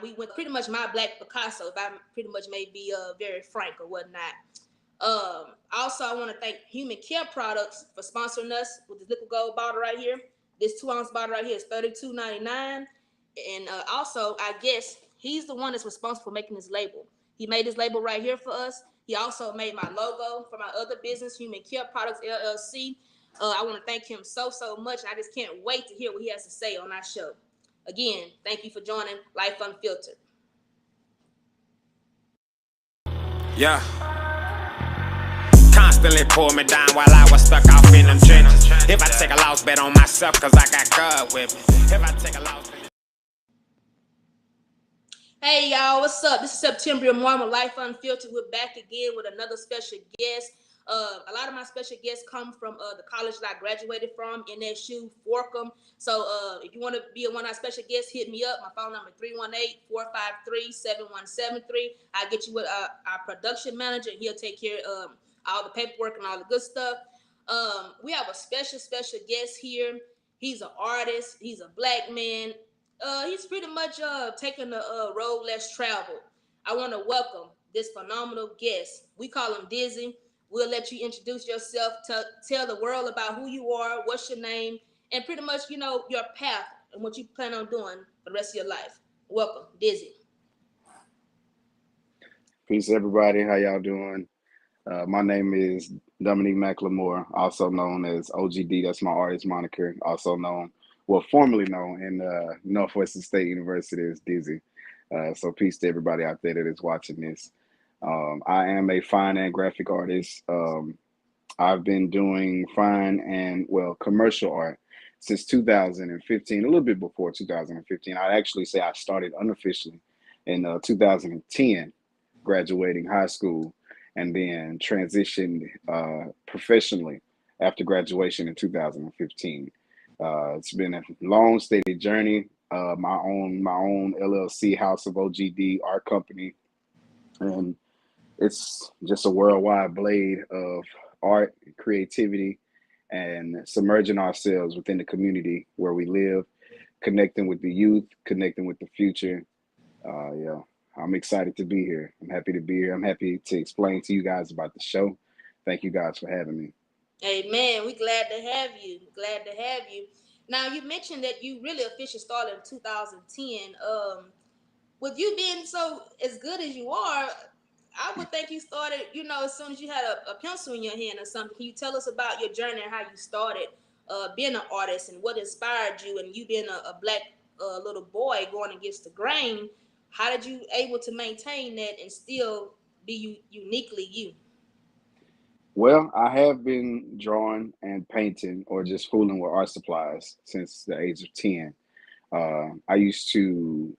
we went pretty much my Black Picasso, if I pretty much may be very frank or whatnot. Also, I want to thank Human Care Products for sponsoring us with this liquid gold bottle right here. This 2-ounce bottle right here is $32.99. And also, I guess he's the one that's responsible for making this label. He made this label right here for us. He also made my logo for my other business, Human Care Products LLC. I want to thank him so much. I just can't wait to hear what he has to say on our show. Again, thank you for joining Life Unfiltered. Yeah. Constantly pull me down while I was stuck off in them trenches. If I take a loss, bet on myself, cause I got God with me. If I take a loss. Hey y'all, what's up? This is Septembria with Life Unfiltered. We're back again with another special guest. A lot of my special guests come from the college that I graduated from, NSU, Forkham. So if you want to be one of our special guests, hit me up. My phone number 318-453-7173. I'll get you with our production manager, and he'll take care of all the paperwork and all the good stuff. We have a special guest here. He's an artist. He's a Black man. He's pretty much taking the road less traveled. I want to welcome this phenomenal guest. We call him Dizzy. We'll let you introduce yourself, tell the world about who you are, what's your name, and pretty much, your path and what you plan on doing for the rest of your life. Welcome, Dizzy. Peace, everybody. How y'all doing? My name is Dominique McLemore, also known as OGD. That's my artist moniker. Also known, well, formerly known in Northwestern State University as Dizzy. So peace to everybody out there that is watching this. I am a fine and graphic artist. I've been doing fine and, well, commercial art since 2015, a little bit before 2015. I actually say I started unofficially in 2010, graduating high school, and then transitioned professionally after graduation in 2015. It's been a long, steady journey. My own LLC, House of OGD art company, and it's just a worldwide blade of art, creativity, and submerging ourselves within the community where we live, connecting with the youth, connecting with the future. Yeah, I'm excited to be here. I'm happy to be here. I'm happy to explain to you guys about the show. Thank you guys for having me. Hey man, we glad to have you. Glad to have you. Now you mentioned that you really officially started in 2010. With you being so as good as you are, I would think you started, as soon as you had a pencil in your hand or something. Can you tell us about your journey and how you started being an artist and what inspired you, and you being a Black little boy going against the grain? How did you able to maintain that and still be uniquely you? Well, I have been drawing and painting or just fooling with art supplies since the age of 10. I used to,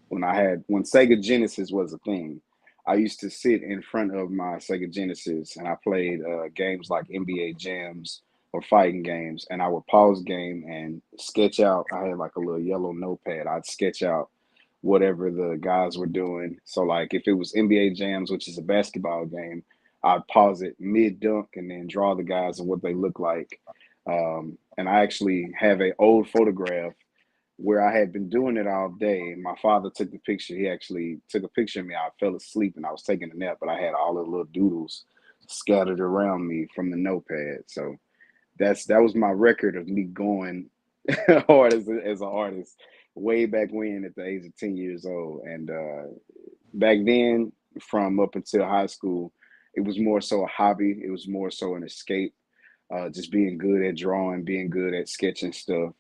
when Sega Genesis was a thing, I used to sit in front of my Sega Genesis and I played games like NBA Jams or fighting games, and I would pause the game and sketch out. I had like a little yellow notepad. I'd sketch out whatever the guys were doing. So like if it was NBA Jams, which is a basketball game, I'd pause it mid dunk and then draw the guys and what they look like. And I actually have a old photograph where I had been doing it all day. My father took the picture. He actually took a picture of me. I fell asleep and I was taking a nap, but I had all the little doodles scattered around me from the notepad. So that was my record of me going hard as an artist way back when at the age of 10 years old. And back then, from up until high school, it was more so a hobby. It was more so an escape, just being good at drawing, being good at sketching stuff,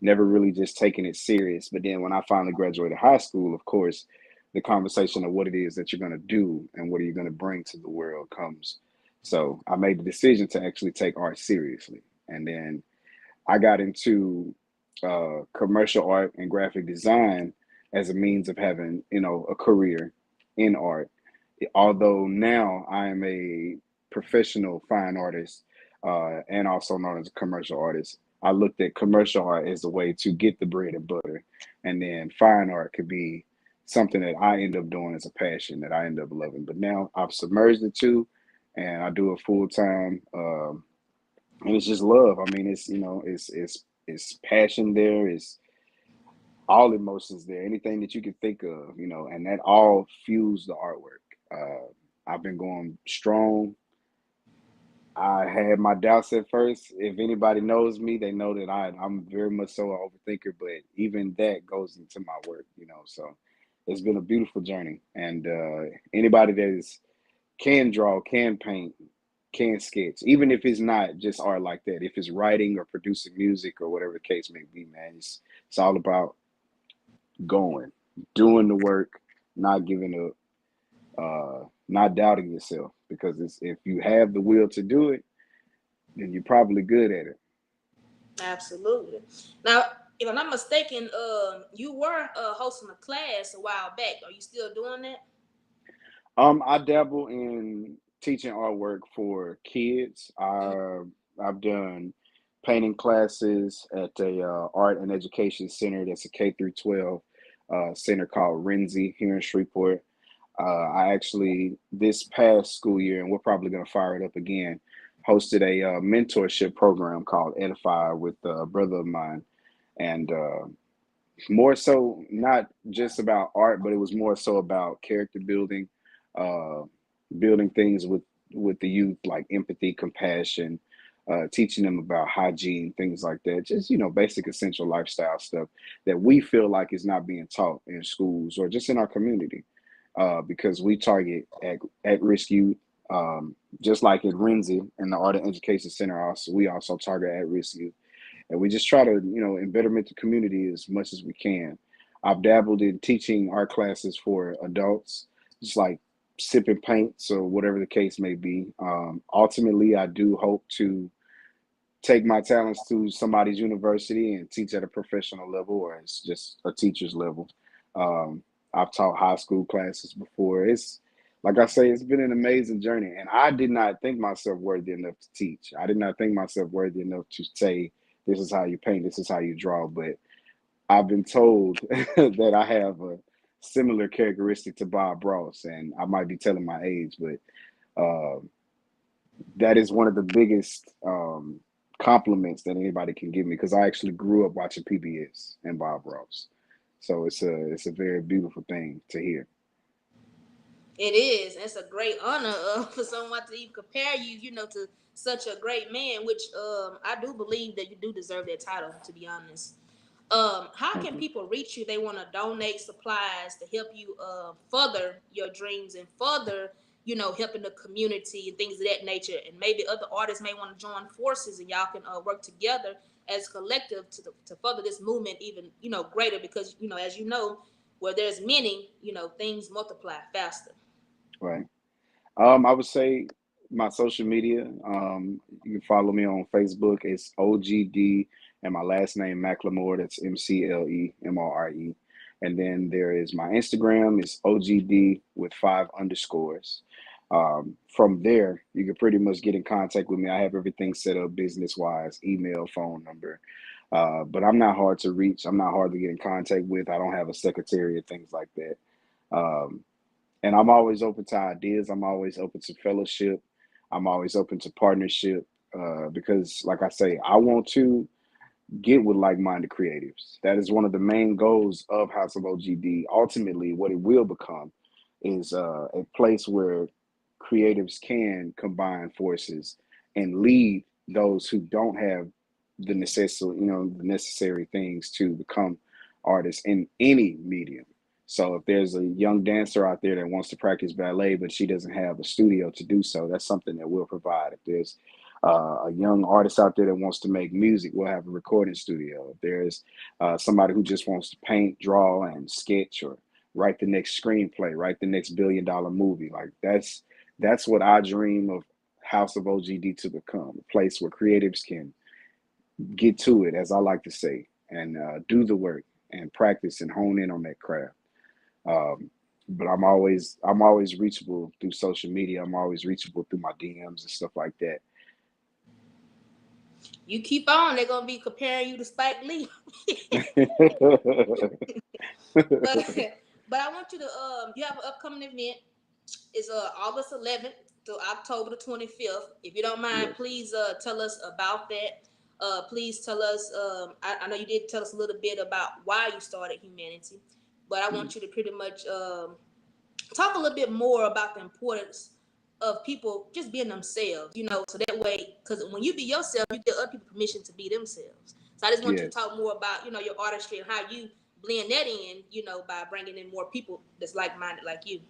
never really just taking it serious. But then when I finally graduated high school, of course, the conversation of what it is that you're going to do and what are you going to bring to the world comes. So I made the decision to actually take art seriously. And then I got into commercial art and graphic design as a means of having, a career in art. Although now I am a professional fine artist and also known as a commercial artist, I looked at commercial art as a way to get the bread and butter, and then fine art could be something that I end up doing as a passion that I end up loving. But now I've submerged the two, and I do it full time, and it's just love. I mean, it's passion there. It's all emotions there, anything that you can think of, and that all fuels the artwork. I've been going strong. I had my doubts at first. If anybody knows me, they know that I'm very much so an overthinker, but even that goes into my work. So it's been a beautiful journey. And anybody that can draw, can paint, can sketch, even if it's not just art like that, if it's writing or producing music or whatever the case may be, man, it's all about going, doing the work, not giving up, not doubting yourself. Because if you have the will to do it, then you're probably good at it. Absolutely. Now, if I'm not mistaken, you were hosting a class a while back. Are you still doing that? I dabble in teaching artwork for kids. I've done painting classes at a art and education center that's a K through 12 center called Renzi here in Shreveport. I actually this past school year, and we're probably going to fire it up again, hosted a mentorship program called Edify with a brother of mine, and more so not just about art, but it was more so about character building, uh, building things with the youth, like empathy, compassion, teaching them about hygiene, things like that. Just basic essential lifestyle stuff that we feel like is not being taught in schools or just in our community, because we target at risk youth. Just like at Renzi and the Art and Education Center, we also target at risk youth, and we just try to embetterment the community as much as we can. I've dabbled in teaching art classes for adults, just like sipping paints or whatever the case may be. Ultimately, I do hope to take my talents to somebody's university and teach at a professional level or as just a teacher's level. um, I've taught high school classes before. It's like I say, it's been an amazing journey, and I did not think myself worthy enough to teach. I did not think myself worthy enough to say, this is how you paint, this is how you draw. But I've been told that I have a similar characteristic to Bob Ross, and I might be telling my age, but uh, that is one of the biggest compliments that anybody can give me, because I actually grew up watching PBS and Bob Ross. So it's a very beautiful thing to hear. It is. It's a great honor for someone to even compare you, to such a great man, which I do believe that you do deserve that title, to be honest. How Thank can you. people reach you? They want to donate supplies to help you further your dreams and further, helping the community and things of that nature. And maybe other artists may want to join forces, and y'all can work together as a collective to further this movement even, greater, because, as you know, where there's many, things multiply faster. Right. I would say my social media. You can follow me on Facebook. It's OGD and my last name McLemore. That's McLemore. And then there is my Instagram. It's OGD with 5 underscores. From there, you can pretty much get in contact with me. I have everything set up business wise, email, phone number. But I'm not hard to reach. I'm not hard to get in contact with. I don't have a secretary or things like that. Um, and I'm always open to ideas. I'm always open to fellowship. I'm always open to partnership, because, like I say, I want to get with like-minded creatives. That is one of the main goals of House of OGD. Ultimately, what it will become is a place where creatives can combine forces and lead those who don't have the necessary things to become artists in any medium. So if there's a young dancer out there that wants to practice ballet, but she doesn't have a studio to do so, that's something that we'll provide. If there's a young artist out there that wants to make music, we'll have a recording studio. If there's somebody who just wants to paint, draw, and sketch, or write the next screenplay, write the next $1 billion movie, like that's what I dream of House of OGD to become, a place where creatives can get to it, as I like to say, and do the work and practice and hone in on that craft. Um, but I'm always reachable through social media. I'm always reachable through my DMs and stuff like that. You keep on, they're gonna be comparing you to Spike Lee. but but I want you to you have an upcoming event. It's August 11th to October the 25th. If you don't mind, Yes. please tell us about that. Please tell us. I know you did tell us a little bit about why you started Humanity, but I want you to pretty much talk a little bit more about the importance of people just being themselves, so that way, because when you be yourself, you give other people permission to be themselves. So I just want you to Yes. talk more about, your artistry and how you blend that in, by bringing in more people that's like-minded like you.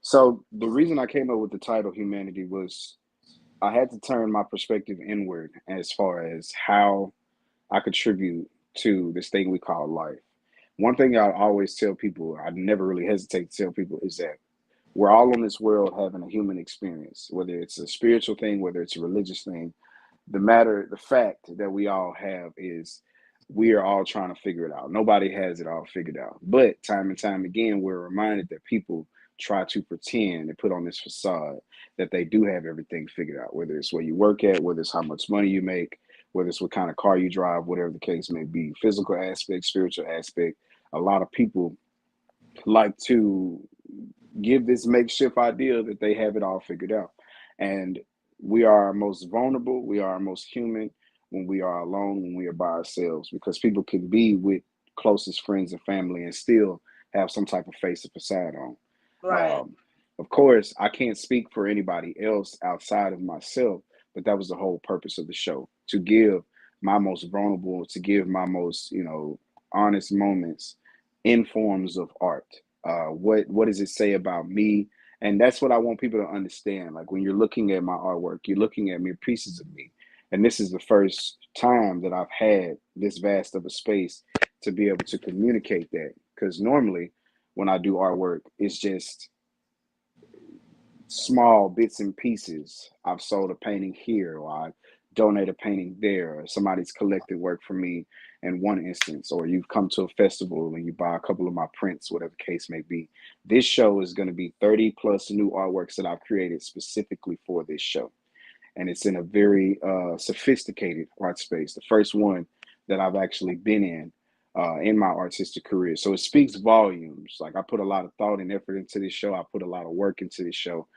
So the reason I came up with the title Humanity was I had to turn my perspective inward as far as how I contribute to this thing we call life. One thing I always tell people, I never really hesitate to tell people, is that we're all on this world having a human experience, whether it's a spiritual thing, whether it's a religious thing. The fact that we all have is we are all trying to figure it out. Nobody has it all figured out. But time and time again, we're reminded that people try to pretend and put on this facade that they do have everything figured out, whether it's where you work at, whether it's how much money you make, whether it's what kind of car you drive, whatever the case may be, physical aspect, spiritual aspect. A lot of people like to give this makeshift idea that they have it all figured out. And we are most vulnerable, we are most human when we are alone, when we are by ourselves, because people can be with closest friends and family and still have some type of face or facade on. Right. Of course, I can't speak for anybody else outside of myself, but that was the whole purpose of the show, to give my most vulnerable, to give my most, honest moments in forms of art. What does it say about me? And that's what I want people to understand. Like when you're looking at my artwork, you're looking at mere pieces of me. And this is the first time that I've had this vast of a space to be able to communicate that. Because normally when I do artwork, it's just small bits and pieces. I've sold a painting here, or I donate a painting there, or somebody's collected work for me in one instance, or you've come to a festival and you buy a couple of my prints, whatever the case may be. This show is going to be 30 plus new artworks that I've created specifically for this show. And it's in a very sophisticated art space, the first one that I've actually been in my artistic career. So it speaks volumes. Like I put a lot of thought and effort into this show. I put a lot of work into this show,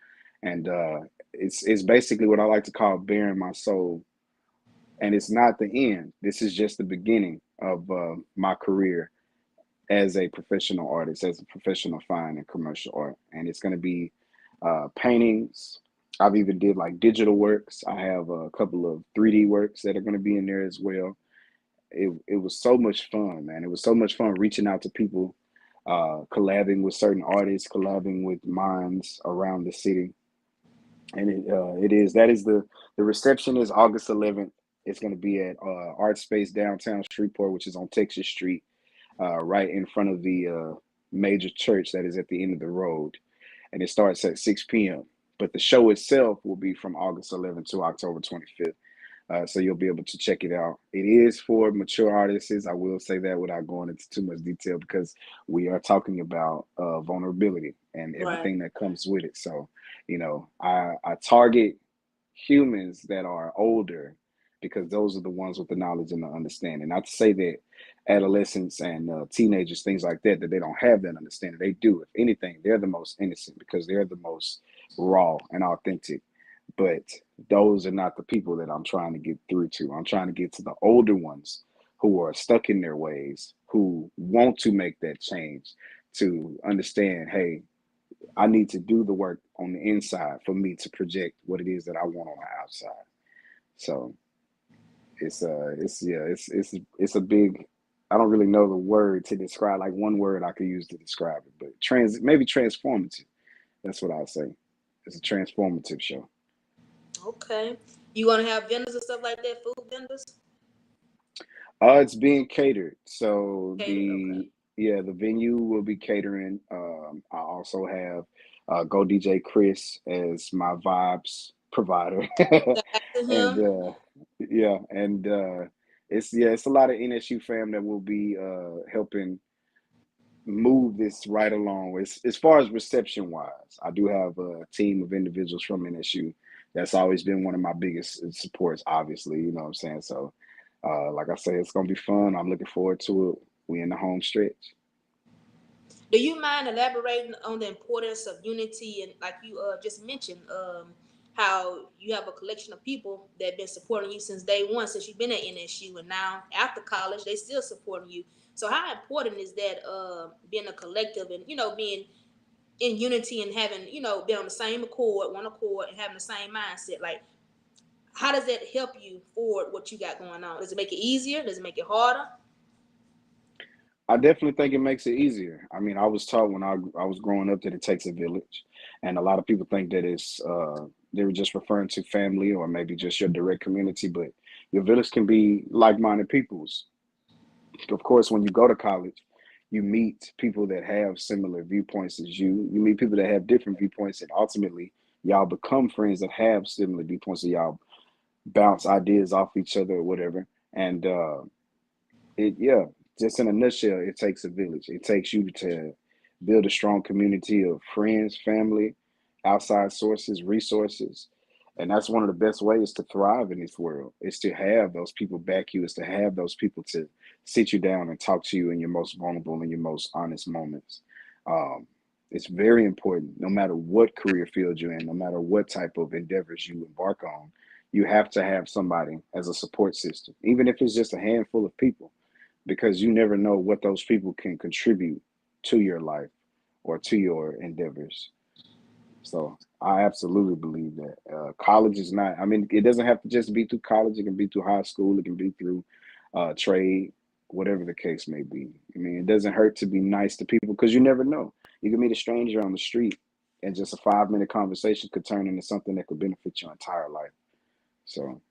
and it's basically what I like to call bearing my soul. And it's not the end. This is just the beginning of my career as a professional artist, as a professional fine and commercial art. And it's going to be paintings. I've even did like digital works. I have a couple of 3D works that are going to be in there as well. It was so much fun, man. It was so much fun reaching out to people, collabing with certain artists, collabing with minds around the city. And it is that is the reception is August 11th. It's going to be at Art Space downtown Shreveport, which is on Texas Street, right in front of the major church that is at the end of the road, and it starts at 6 p.m. But the show itself will be from August 11th to October 25th. So you'll be able to check it out. It is for mature artists. I will say that without going into too much detail, because we are talking about vulnerability and Right. everything that comes with it. So, I target humans that are older because those are the ones with the knowledge and the understanding. Not to say that adolescents and teenagers, things like that, that they don't have that understanding. They do. If anything, they're the most innocent because they're the most raw and authentic. But those are not the people that I'm trying to get through to. I'm trying to get to the older ones who are stuck in their ways, who want to make that change, to understand, hey, I need to do the work on the inside for me to project what it is that I want on the outside. So it's a big. I don't really know the word to describe, like one word I could use to describe it, but maybe transformative. That's what I'll say. It's a transformative show. Okay. You gonna have vendors and stuff like that? Food vendors? It's being catered. So Catered. Okay. the venue will be catering. I also have Go DJ Chris as my vibes provider, Shout out to and him. it's a lot of NSU fam that will be helping move this right along. As far as reception wise, I do have a team of individuals from NSU. That's always been one of my biggest supports, obviously, you know what I'm saying? So, like I say, it's going to be fun. I'm looking forward to it. We in the home stretch. Do you mind elaborating on the importance of unity and, like you just mentioned, how you have a collection of people that have been supporting you since day one, since you've been at NSU, and now after college they still supporting you. So how important is that, being a collective and being in unity and having been on the same accord, one accord, and having the same mindset? Like, how does that help you forward what you got going on? Does it make it easier? Does it make it harder? I definitely think it makes it easier. I mean, I was taught when I was growing up that it takes a village, and a lot of people think that it's they were just referring to family or maybe just your direct community, but your village can be like-minded peoples. Of course, when you go to college, you meet people that have similar viewpoints as you. You meet people that have different viewpoints, and ultimately, y'all become friends that have similar viewpoints. So y'all bounce ideas off each other or whatever. And yeah, just in a nutshell, it takes a village. It takes you to build a strong community of friends, family, outside sources, resources. And that's one of the best ways to thrive in this world, is to have those people back you, is to have those people to sit you down and talk to you in your most vulnerable and your most honest moments. Um, it's very important, no matter what career field you're in, no matter what type of endeavors you embark on, you have to have somebody as a support system, even if it's just a handful of people, because you never know what those people can contribute to your life or to your endeavors. So I absolutely believe that college is not. I mean, it doesn't have to just be through college. It can be through high school. It can be through trade, whatever the case may be. I mean, it doesn't hurt to be nice to people because you never know. You can meet a stranger on the street, and just a 5 minute conversation could turn into something that could benefit your entire life. So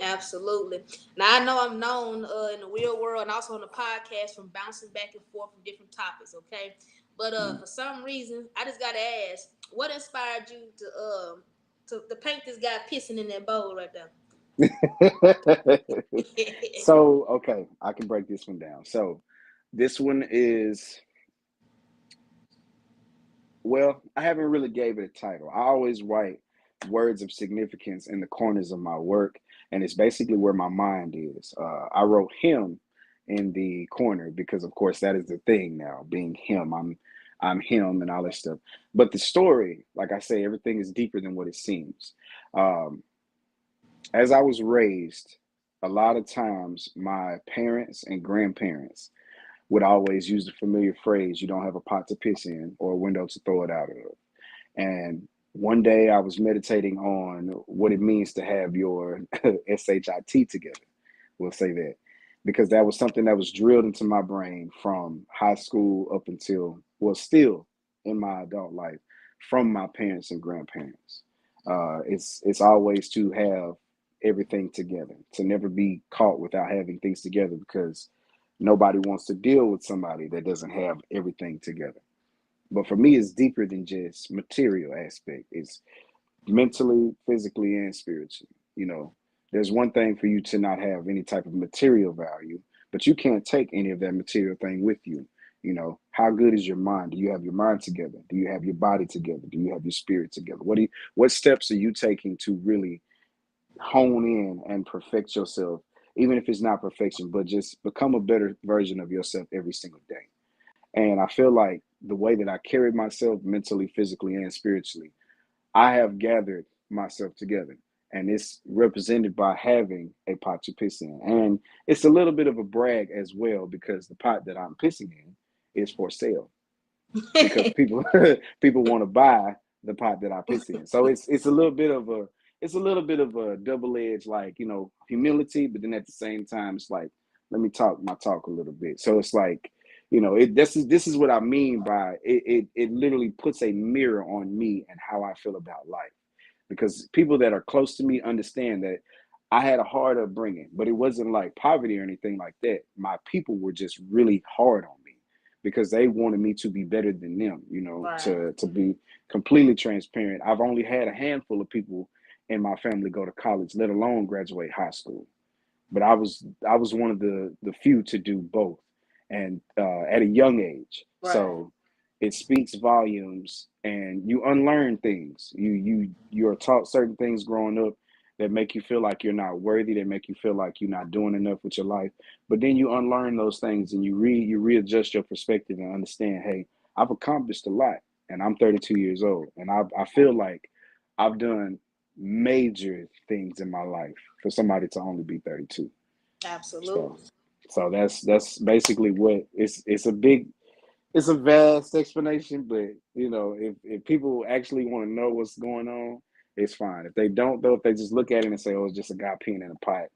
Absolutely. Now I know I'm known in the real world and also on the podcast from bouncing back and forth from different topics. Okay, but mm. for some reason I just gotta ask, what inspired you to paint this guy pissing in that bowl right there? So okay, I can break this one down. So this one is, well, I haven't really gave it a title. I always write words of significance in the corners of my work, and it's basically where my mind is. I wrote him in the corner because, of course, that is the thing now, being him. I'm him and all that stuff. But the story, like I say, everything is deeper than what it seems. Um, as I was raised, a lot of times my parents and grandparents would always use the familiar phrase, "You don't have a pot to piss in or a window to throw it out of." And one day I was meditating on what it means to have your SHIT together. We'll say that. Because that was something that was drilled into my brain from high school up until, well, still in my adult life, from my parents and grandparents. It's always to have everything together, to never be caught without having things together, because nobody wants to deal with somebody that doesn't have everything together. But for me, it's deeper than just material aspect. It's mentally, physically, and spiritually. You know, there's one thing for you to not have any type of material value, but you can't take any of that material thing with you. You know, how good is your mind? Do you have your mind together? Do you have your body together? Do you have your spirit together? What steps are you taking to really hone in and perfect yourself, even if it's not perfection, but just become a better version of yourself every single day? And I feel like the way that I carry myself mentally, physically, and spiritually, I have gathered myself together. And it's represented by having a pot to piss in. And it's a little bit of a brag as well, because the pot that I'm pissing in is for sale, because people want to buy the pot that I piss in. So it's a little bit of a, it's a little bit of a double edged, like, you know, humility, but then at the same time it's like, let me talk my talk a little bit. So it's like, you know, this is what I mean by it literally puts a mirror on me and how I feel about life, because people that are close to me understand that I had a hard upbringing, but it wasn't like poverty or anything like that. My people were just really hard on me because they wanted me to be better than them, you know, Right. to be completely transparent. I've only had a handful of people in my family go to college, let alone graduate high school. But I was one of the few to do both, and at a young age. Right. So it speaks volumes, and you unlearn things. You're taught certain things growing up that make you feel like you're not worthy, that make you feel like you're not doing enough with your life. But then you unlearn those things and you readjust your perspective and understand, hey, I've accomplished a lot, and I'm 32 years old, and I feel like I've done major things in my life for somebody to only be 32. So, Absolutely. so that's basically what it's a big, it's a vast explanation, but if people actually want to know what's going on, it's fine. If they don't, though, if they just look at it and say, "Oh, it's just a guy peeing in a pot,"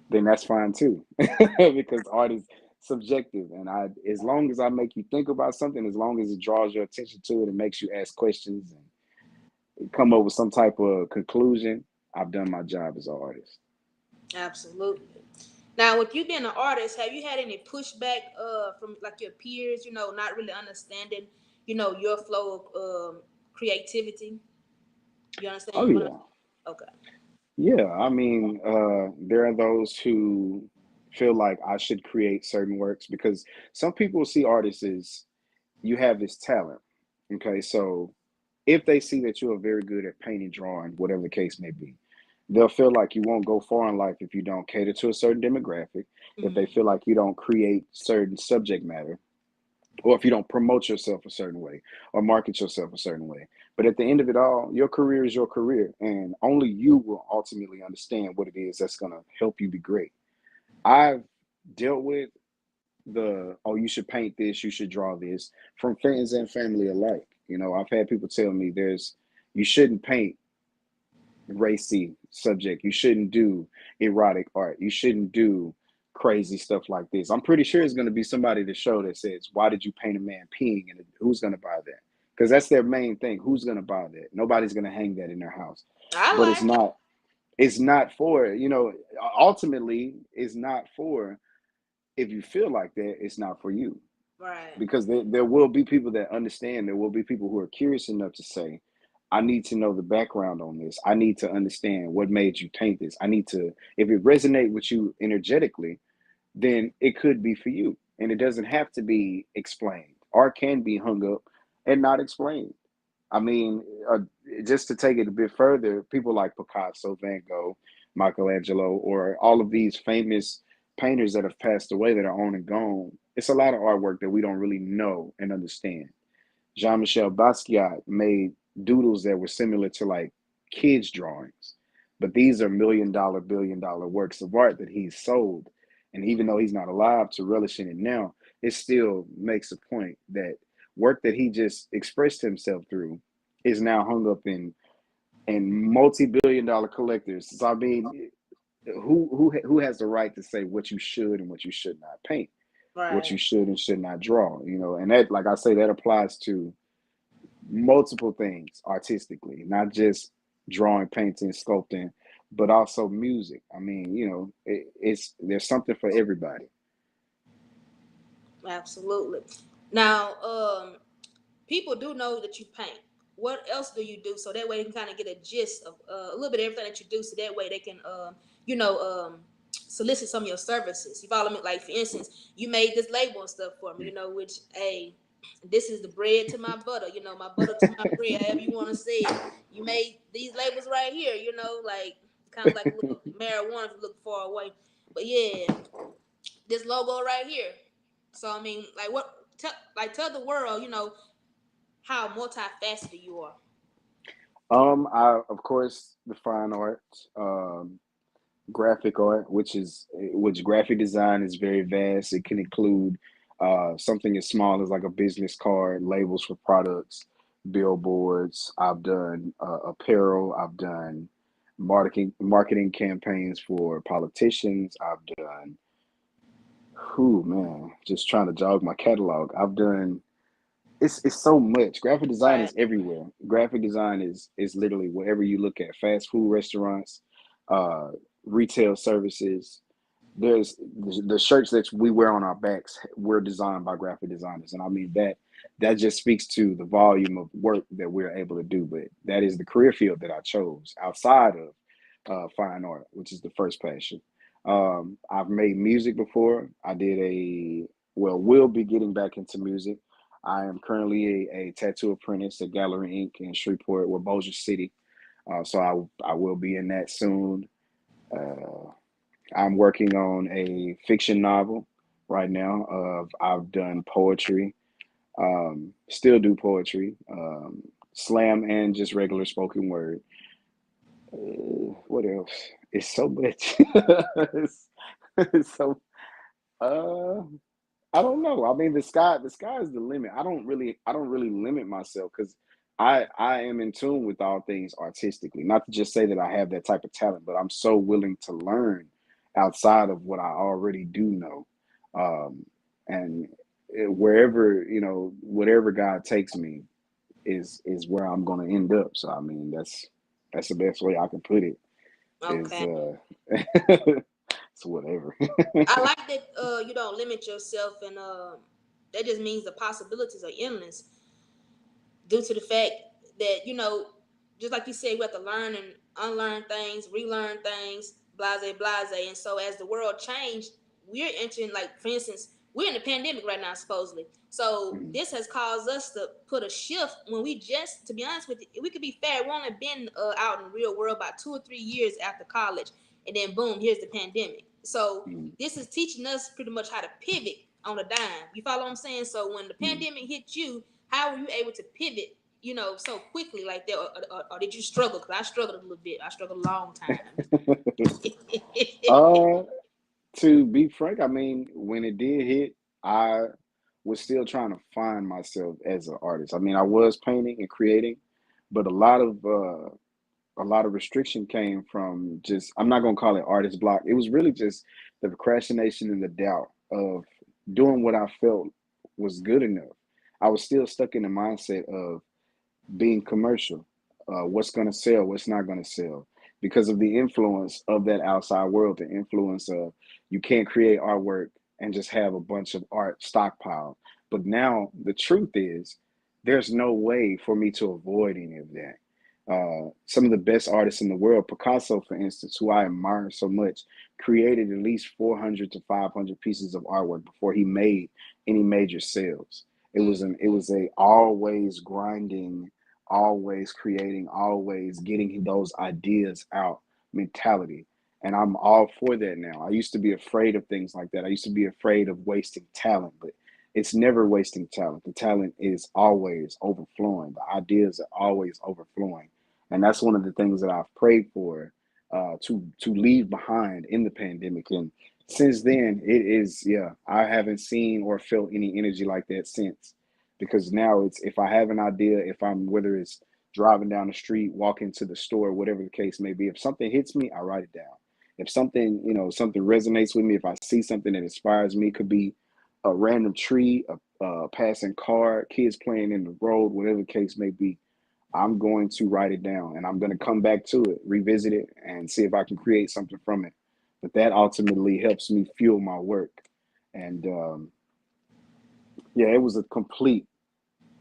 then that's fine too, because art is subjective, and as long as I make you think about something, as long as it draws your attention to it and makes you ask questions and come up with some type of conclusion, I've done my job as an artist. Absolutely. Now, with you being an artist, have you had any pushback from like your peers? Not really understanding, your flow of creativity. You Oh understand? yeah. Okay. Yeah, I mean, there are those who feel like I should create certain works because some people see artists as you have this talent. Okay, so if they see that you are very good at painting, drawing, whatever the case may be, they'll feel like you won't go far in life if you don't cater to a certain demographic, if they Mm-hmm. feel like you don't create certain subject matter, or if you don't promote yourself a certain way or market yourself a certain way. But at the end of it all, your career is your career, and only you will ultimately understand what it is that's going to help you be great. I've dealt with the, oh, you should paint this, you should draw this, from friends and family alike. I've had people tell me you shouldn't paint racy subject. You shouldn't do erotic art. You shouldn't do crazy stuff like this. I'm pretty sure it's going to be somebody to show that says, why did you paint a man peeing? And who's going to buy that? Because that's their main thing. Who's going to buy that? Nobody's going to hang that in their house. I But it's like it. not. It's not for, ultimately, it's not for, if you feel like that, it's not for you. Right. Because there will be people that understand. There will be people who are curious enough to say, I need to know the background on this. I need to understand what made you paint this. I need to, if it resonate with you energetically, then it could be for you. And it doesn't have to be explained. Art can be hung up and not explained. I mean, just to take it a bit further, people like Picasso, Van Gogh, Michelangelo, or all of these famous painters that have passed away that are on and gone, it's a lot of artwork that we don't really know and understand. Jean-Michel Basquiat made doodles that were similar to like kids' drawings, but these are $1 million, $1 billion works of art that he's sold. And even though he's not alive to relish in it now, it still makes a point that work that he just expressed himself through is now hung up in multi-billion-dollar collectors. So I mean, who has the right to say what you should and what you should not paint, what you Right. should and should not draw? And that, like I say, that applies to multiple things artistically, not just drawing, painting, sculpting, but also music. I mean, it's there's something for everybody. Absolutely. Now, people do know that you paint. What else do you do so that way they can kind of get a gist of a little bit of everything that you do, so that way they can, you know, um, solicit some of your services. You follow me? Like for instance, you made this label and stuff for me, which hey, this is the bread to my butter, my butter to my bread, however you want to say it. You made these labels right here, like kind of like a little marijuana if you look far away. But yeah, this logo right here. So I mean, like tell the world, how multifaceted you are. I of course the fine art, graphic art, which graphic design is very vast. It can include something as small as like a business card, labels for products, billboards. I've done apparel. I've done marketing campaigns for politicians. I've done, who man, just trying to jog my catalog. I've done, it's so much. Graphic design Right. is everywhere. Graphic design is literally wherever you look at. Fast food restaurants, uh, retail services. There's the shirts that we wear on our backs were designed by graphic designers, and I mean that just speaks to the volume of work that we're able to do. But that is the career field that I chose outside of fine art, which is the first passion. I've made music before. I did will be getting back into music. I am currently a tattoo apprentice at Gallery Inc. in Shreveport, or Bossier City. So I will be in that soon. Uh, I'm working on a fiction novel right now. I've done poetry, still do poetry, slam, and just regular spoken word. What else? It's so much. It's so uh I don't know. I mean, the sky is the limit. I don't really limit myself because I am in tune with all things artistically. Not to just say that I have that type of talent, but I'm so willing to learn outside of what I already do know. Um, and wherever, whatever God takes me is where I'm going to end up. So I mean, that's the best way I can put it. Is Okay. so whatever. I like that you don't limit yourself, and that just means the possibilities are endless due to the fact that just like you said, we have to learn and unlearn things, relearn things, blase blase. And so as the world changed, we're entering, like, for instance, we're in the pandemic right now, supposedly. So Mhm. this has caused us to put a shift when we just, to be honest with you, we could be fair, we only been out in the real world about 2 or 3 years after college, and then boom, here's the pandemic. So Mhm. this is teaching us pretty much how to pivot on a dime. You follow what I'm saying? So when the Mhm. pandemic hit you, how were you able to pivot, so quickly like that, or did you struggle? Because I struggled a little bit. I struggled a long time. uh, to be frank, I mean, when it did hit, I was still trying to find myself as an artist. I mean, I was painting and creating, but a lot of restriction came from just, I'm not gonna call it artist block. It was really just the procrastination and the doubt of doing what I felt was good enough. I was still stuck in the mindset of being commercial. What's going to sell, what's not going to sell, because of the influence of that outside world, the influence of you can't create artwork and just have a bunch of art stockpiled. But now the truth is, there's no way for me to avoid any of that. Some of the best artists in the world, Picasso, for instance, who I admire so much, created at least 400 to 500 pieces of artwork before he made any major sales. It was a always grinding, always creating, always getting those ideas out mentality. And I'm all for that now. I used to be afraid of things like that. I used to be afraid of wasting talent, but it's never wasting talent. The talent is always overflowing. The ideas are always overflowing. And that's one of the things that I've prayed for, to leave behind in the pandemic. And since then, it is, yeah, I haven't seen or felt any energy like that since. Because now it's, if I have an idea, if I'm, whether it's driving down the street, walking to the store, whatever the case may be, if something hits me, I write it down. If something, something resonates with me, if I see something that inspires me, could be a random tree, a passing car, kids playing in the road, whatever the case may be, I'm going to write it down and I'm going to come back to it, revisit it, and see if I can create something from it. But that ultimately helps me fuel my work. And yeah, it was a complete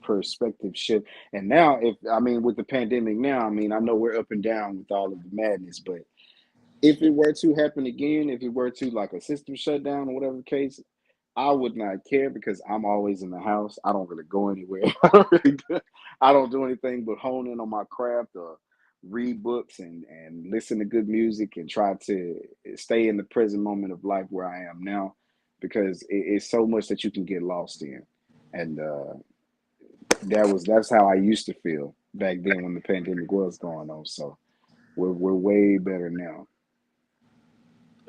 perspective shift. And now, if I mean, with the pandemic now, I mean, I know we're up and down with all of the madness, but if it were to happen again, if it were to, like, a system shutdown or whatever the case, I would not care because I'm always in the house. I don't really go anywhere. I don't do anything but hone in on my craft or read books and listen to good music and try to stay in the present moment of life where I am now, because it's so much that you can get lost in. And that's how I used to feel back then when the pandemic was going on. So we're way better now.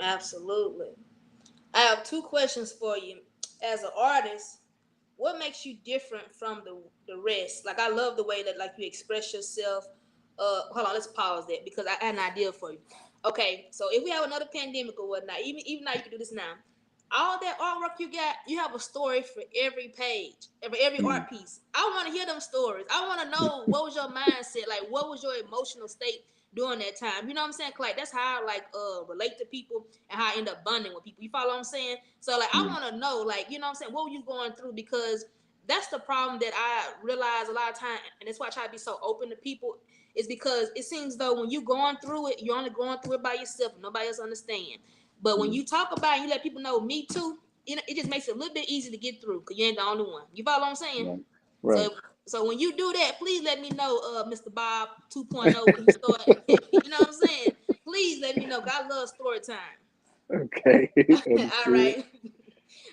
Absolutely. I have two questions for you. As an artist, what makes you different from the rest? Like, I love the way that, like, you express yourself. Hold on, let's pause that because I had an idea for you. Okay, so if we have another pandemic or whatnot, even now you can do this now. All that artwork you got, you have a story for every page, every Mm. art piece. I want to hear them stories. I want to know what was your mindset, like what was your emotional state during that time. You know what I'm saying? Like, that's how I, like, relate to people and how I end up bonding with people. You follow what I'm saying? So, like, I Mm. want to know, like, you know what I'm saying, what were you going through? Because that's the problem that I realize a lot of time, and that's why I try to be so open to people. Is because it seems though when you going through it, you're only going through it by yourself. And nobody else understand. But when Mm. you talk about it, you let people know me too. It just makes it a little bit easy to get through because you ain't the only one. You follow what I'm saying? Right. Right. So, so when you do that, please let me know, Mr. Bob 2.0, when you start. You know what I'm saying? Please let me know. 'Cause I love story time. Okay. All Understood. right.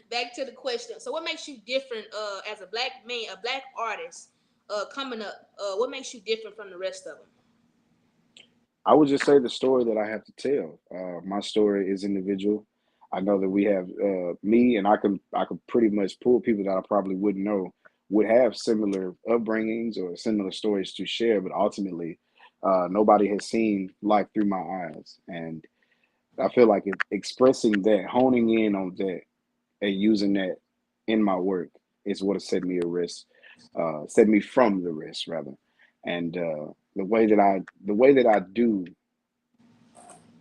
Back to the question. So, what makes you different, as a black man, a black artist, coming up? What makes you different from the rest of them? I would just say the story that I have to tell. My story is individual. I know that we have me, and I can pretty much pull people that I probably wouldn't know would have similar upbringings or similar stories to share, but ultimately, nobody has seen life through my eyes, and I feel like expressing that, honing in on that, and using that in my work is what has set me from the risk rather, and the way that I do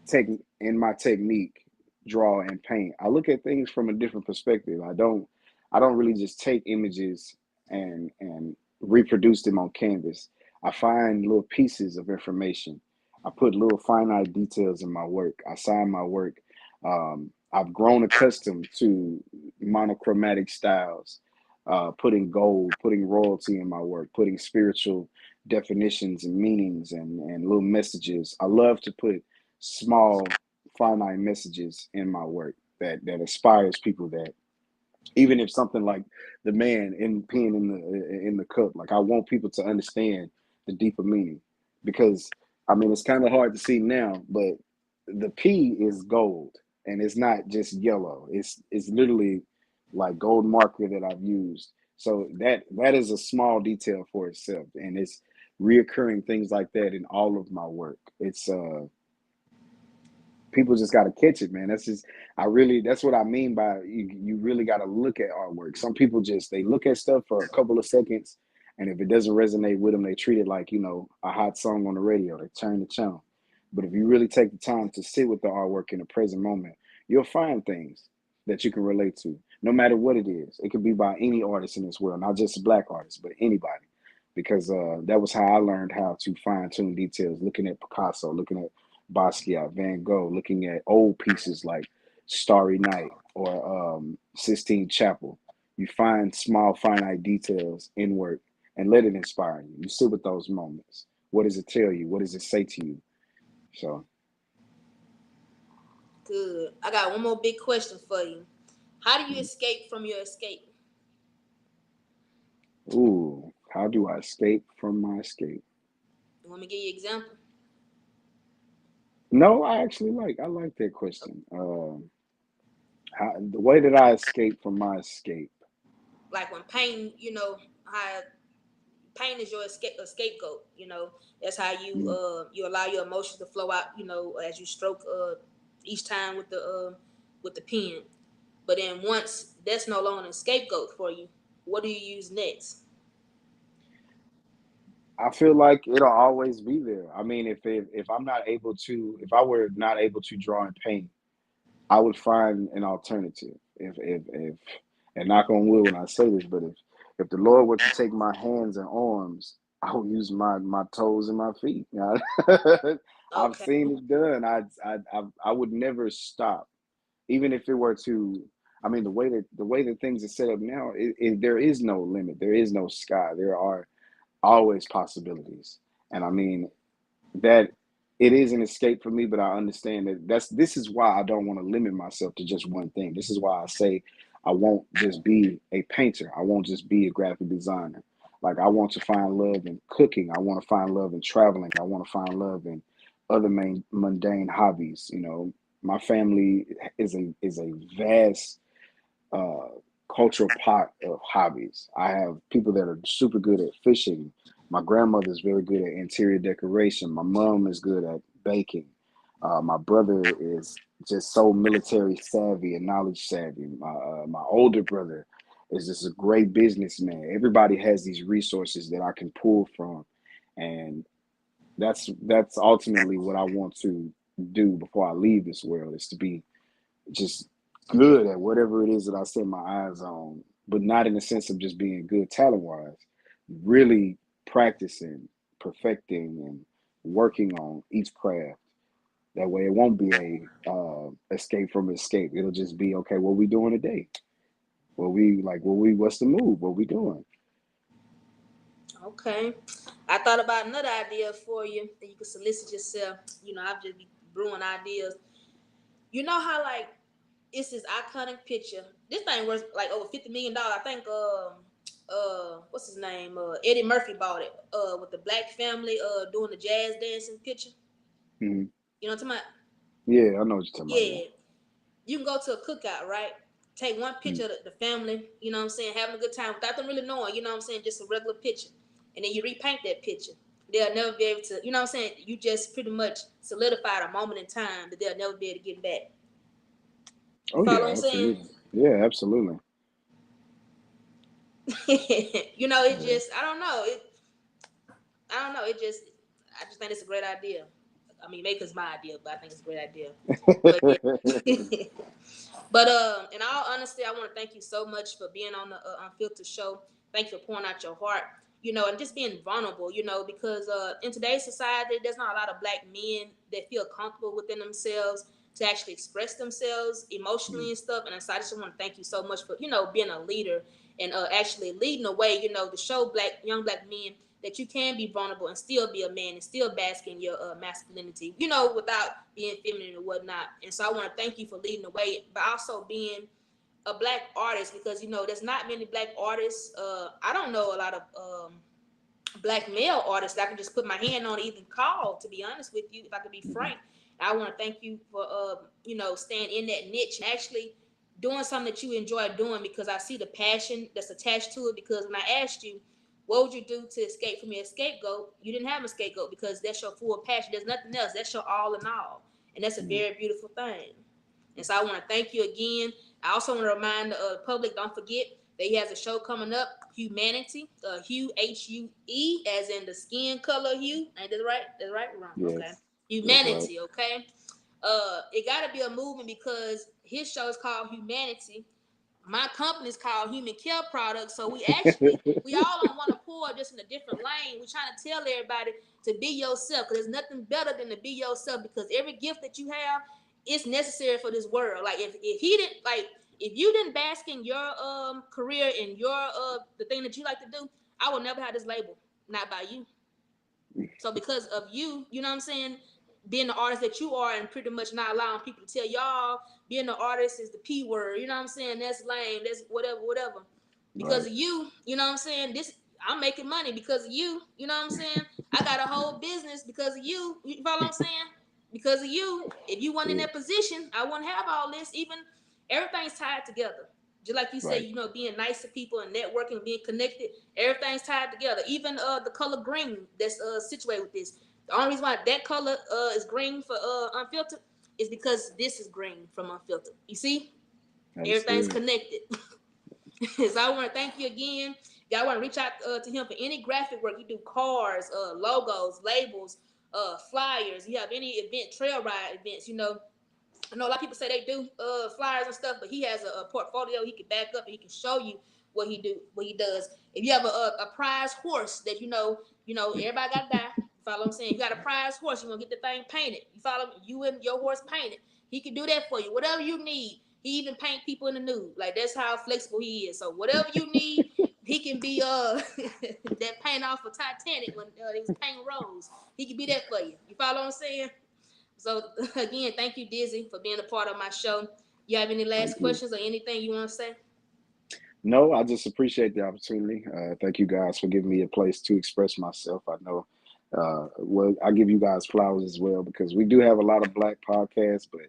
tech in my technique, draw and paint, I look at things from a different perspective. I don't really just take images and reproduce them on canvas. I find little pieces of information. I put little finite details in my work. I sign my work. I've grown accustomed to monochromatic styles, putting gold, putting royalty in my work, putting spiritual definitions and meanings and little messages. I love to put small, finite messages in my work that inspires people. That even if something like the man in peeing in the cup, like I want people to understand the deeper meaning, because I mean it's kind of hard to see now, but the P is gold, and it's not just yellow. It's literally like gold marker that I've used. So that is a small detail for itself, and it's reoccurring things like that in all of my work. It's People just got to catch it, man. That's what I mean by you really got to look at artwork. Some people just, they look at stuff for a couple of seconds, and if it doesn't resonate with them, they treat it like, a hot song on the radio. They turn the channel. But if you really take the time to sit with the artwork in the present moment, you'll find things that you can relate to, no matter what it is. It could be by any artist in this world, not just black artists, but anybody. Because that was how I learned how to fine tune details, looking at Picasso, looking at Basquiat, Van Gogh, looking at old pieces like Starry Night or Sistine Chapel. You find small, finite details in work and let it inspire you. You sit with those moments. What does it tell you? What does it say to you? So, Good. I got one more big question for you. How do you escape from your escape? ooh, how do I escape from my escape? You want me to give you an example? No, I like that question. The way that I escape from my escape. Like when pain, how pain is your a scapegoat. That's how you Mm. you allow your emotions to flow out. As you stroke each time with the pen. But then once that's no longer a scapegoat for you, what do you use next? I feel like it'll always be there. I mean, if I'm not able to, if I were not able to draw and paint, I would find an alternative. If and knock on wood when I say this, but if the Lord were to take my hands and arms, I would use my toes and my feet. I've Okay. seen it done. I would never stop, even if it were to. I mean, the way that things are set up now, there is no limit. There is no sky. There are always possibilities, and I mean that it is an escape for me, but I understand that this is why I don't want to limit myself to just one thing. This is why I say I won't just be a painter. I won't just be a graphic designer. Like I want to find love in cooking. I want to find love in traveling. I want to find love in other mundane hobbies. My family is a vast uh, cultural pot of hobbies. I have people that are super good at fishing. My grandmother is very good at interior decoration. My mom is good at baking. My brother is just so military savvy and knowledge savvy. My older brother is just a great businessman. Everybody has these resources that I can pull from, and that's ultimately what I want to do before I leave this world, is to be just good at whatever it is that I set my eyes on, but not in the sense of just being good talent wise. Really practicing, perfecting, and working on each craft. That way, it won't be a escape from escape. It'll just be okay. What we doing today? What's the move? What we doing? Okay. I thought about another idea for you that you could solicit yourself. I've just be brewing ideas. You know how like it's this iconic picture. This thing worth like over $50 million. I think what's his name? Eddie Murphy bought it. With the black family doing the jazz dancing picture. Hmm. You know what I'm talking about? Yeah, I know what you're talking about. Yeah. You can go to a cookout, right? Take one Yeah. picture of the family, you know what I'm saying, having a good time without them really knowing, you know what I'm saying, just a regular picture. And then you repaint that picture. They'll never be able to, you know what I'm saying? You just pretty much solidified a moment in time that they'll never be able to get back. You Oh follow what yeah, I'm saying? absolutely. Yeah, absolutely. You know, it Yeah. just, I don't know. It just, I just think it's a great idea. I mean, maybe it's my idea, but I think it's a great idea. But yeah. But in all honesty, I want to thank you so much for being on the Unfiltered show. Thank you for pouring out your heart, you know, and just being vulnerable, you know, because in today's society, there's not a lot of black men that feel comfortable within themselves to actually express themselves emotionally and stuff. And so I just want to thank you so much for, you know, being a leader and actually leading the way, you know, to show young black men that you can be vulnerable and still be a man and still bask in your masculinity, you know, without being feminine and whatnot. And so I want to thank you for leading the way, but also being a black artist because, you know, there's not many black artists. I don't know a lot of black male artists that I can just put my hand on, even call, to be honest with you, if I could be Mhm. frank. I want to thank you for, you know, staying in that niche and actually doing something that you enjoy doing because I see the passion that's attached to it. Because when I asked you, what would you do to escape from your scapegoat? You didn't have a scapegoat because that's your full passion. There's nothing else. That's your all in all. And that's a Mhm. very beautiful thing. And so I want to thank you again. I also want to remind the public, don't forget that he has a show coming up, Humanity, Hue, Hue, as in the skin color hue. Ain't that right? That's right? Wrong. Okay. Yes, that's right. Humanity, okay? It got to be a movement because his show is called Humanity. My company is called Human Care Products. So we all on one accord, just in a different lane. We're trying to tell everybody to be yourself because there's nothing better than to be yourself because every gift that you have is necessary for this world. Like if he didn't if you didn't bask in your career and your the thing that you like to do, I will never have this label. Not by you. So because of you, you know what I'm saying, being the artist that you are and pretty much not allowing people to tell y'all being the artist is the P word, you know what I'm saying? That's lame, that's whatever, whatever. Because Right. of you, you know what I'm saying? I'm making money because of you, you know what I'm saying? I got a whole business because of you. You follow what I'm saying? Because of you. If you weren't in Yeah. that position, I wouldn't have all this. Even everything's tied together. Just like you said, Right. you know, being nice to people and networking, being connected, everything's tied together. Even the color green that's situated with this. The only reason why that color is green for Unfiltered is because this is green from Unfiltered. You see, That's everything's good. connected. So I want to thank you again. Y'all want to reach out to him for any graphic work. You do cars, logos, labels, flyers. You have any event, trail ride events. You know, I know a lot of people say they do flyers and stuff, but he has a portfolio he can back up and he can show you what he does. If you have a prize horse that you know everybody got to die. You follow what I'm saying? You got a prize horse, you want to get the thing painted. You follow me? You and your horse painted. He can do that for you. Whatever you need. He even paint people in the nude. Like that's how flexible he is. So whatever you need, he can be that paint off of Titanic when he was painting Rose. He can be that for you. You follow what I'm saying? So again, thank you, Dizzy, for being a part of my show. You have any last Thank you. questions or anything you want to say? No, I just appreciate the opportunity. Thank you guys for giving me a place to express myself. I know, well, I give you guys flowers as well because we do have a lot of black podcasts, but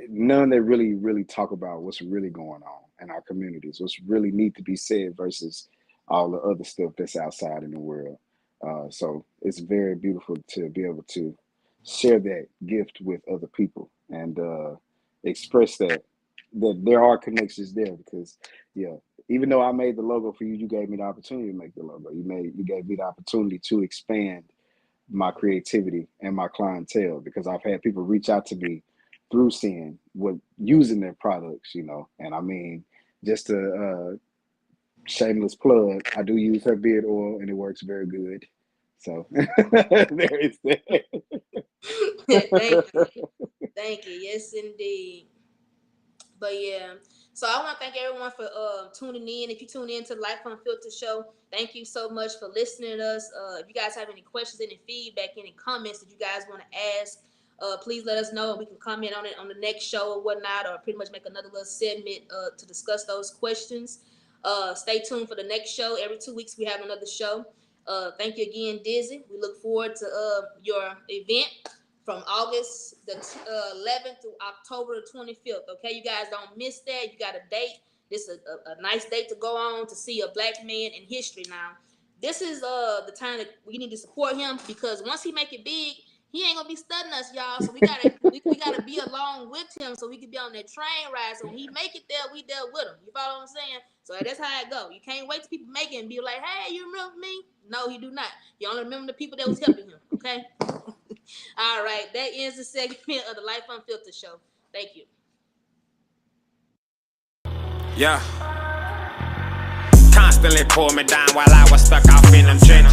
none that really talk about what's really going on in our communities, what's really need to be said versus all the other stuff that's outside in the world. So it's very beautiful to be able to share that gift with other people and express that there are connections there because yeah, even though I made the logo for you, you gave me the opportunity to make the logo. You gave me the opportunity to expand my creativity and my clientele because I've had people reach out to me through seeing what using their products, and I mean, just a shameless plug, I do use her beard oil and it works very good. So there is Thank you. that. Thank you. Yes, indeed. But yeah, so I want to thank everyone for tuning in. If you tune in to the Life Unfiltered show, thank you so much for listening to us. If you guys have any questions, any feedback, any comments that you guys want to ask, please let us know. We can comment on it on the next show or whatnot, or pretty much make another little segment to discuss those questions. Stay tuned for the next show. Every 2 weeks we have another show. Thank you again, Dizzy. We look forward to your event from August the 11th to October the 25th. Okay, you guys don't miss that. You got a date. This is a nice date to go on to see a black man in history. Now, this is the time that we need to support him, because once he make it big, he ain't gonna be studying us, y'all. So we gotta be along with him, so we can be on that train ride. So when he make it there, we there with him. You follow what I'm saying? So that's how it go. You can't wait till people make it and be like, "Hey, you remember me?" No, you do not. You only remember the people that was helping him. Okay. All right, that ends the segment of the Life Unfiltered show. Thank you. Yeah. Constantly pulled me down while I was stuck off in them trenches.